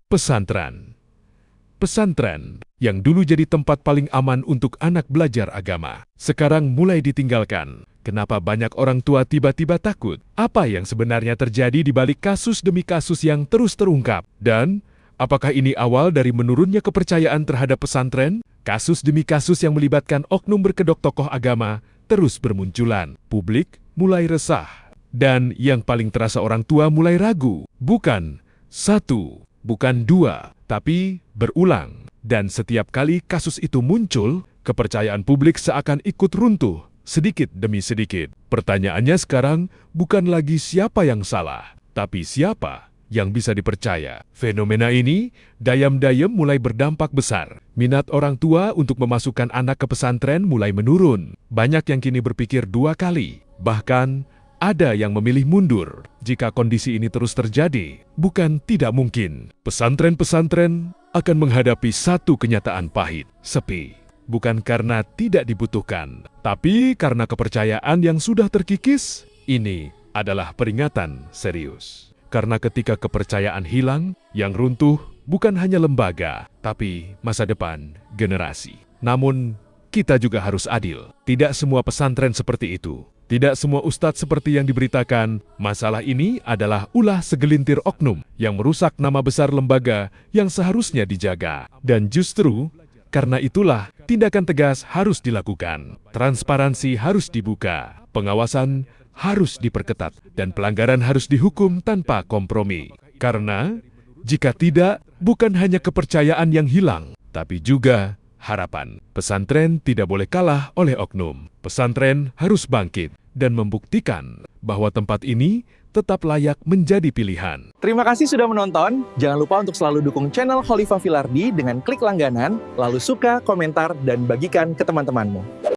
Pesantren. Pesantren yang dulu jadi tempat paling aman untuk anak belajar agama, sekarang mulai ditinggalkan. Kenapa banyak orang tua tiba-tiba takut? Apa yang sebenarnya terjadi di balik kasus demi kasus yang terus terungkap? Dan apakah ini awal dari menurunnya kepercayaan terhadap pesantren? Kasus demi kasus yang melibatkan oknum berkedok tokoh agama terus bermunculan. Publik mulai resah. Dan yang paling terasa orang tua mulai ragu. Bukan satu, bukan dua, tapi berulang. Dan setiap kali kasus itu muncul, kepercayaan publik seakan ikut runtuh, sedikit demi sedikit. Pertanyaannya sekarang bukan lagi siapa yang salah, tapi siapa yang bisa dipercaya. Fenomena ini dayam-dayam mulai berdampak besar. Minat orang tua untuk memasukkan anak ke pesantren mulai menurun. Banyak yang kini berpikir dua kali. Bahkan ada yang memilih mundur jika kondisi ini terus terjadi. Bukan tidak mungkin, pesantren-pesantren akan menghadapi satu kenyataan pahit, sepi. Bukan karena tidak dibutuhkan, tapi karena kepercayaan yang sudah terkikis. Ini adalah peringatan serius. Karena ketika kepercayaan hilang, yang runtuh bukan hanya lembaga, tapi masa depan generasi. Namun, kita juga harus adil. Tidak semua pesantren seperti itu. Tidak semua ustadz seperti yang diberitakan. Masalah ini adalah ulah segelintir oknum yang merusak nama besar lembaga yang seharusnya dijaga. Dan justru karena itulah tindakan tegas harus dilakukan. Transparansi harus dibuka. Pengawasan harus diperketat dan pelanggaran harus dihukum tanpa kompromi. Karena jika tidak, bukan hanya kepercayaan yang hilang, tapi juga harapan. Pesantren tidak boleh kalah oleh oknum. Pesantren harus bangkit dan membuktikan bahwa tempat ini tetap layak menjadi pilihan. Terima kasih sudah menonton. Jangan lupa untuk selalu dukung channel Khalifah Filardi dengan klik langganan, lalu suka, komentar, dan bagikan ke teman-temanmu.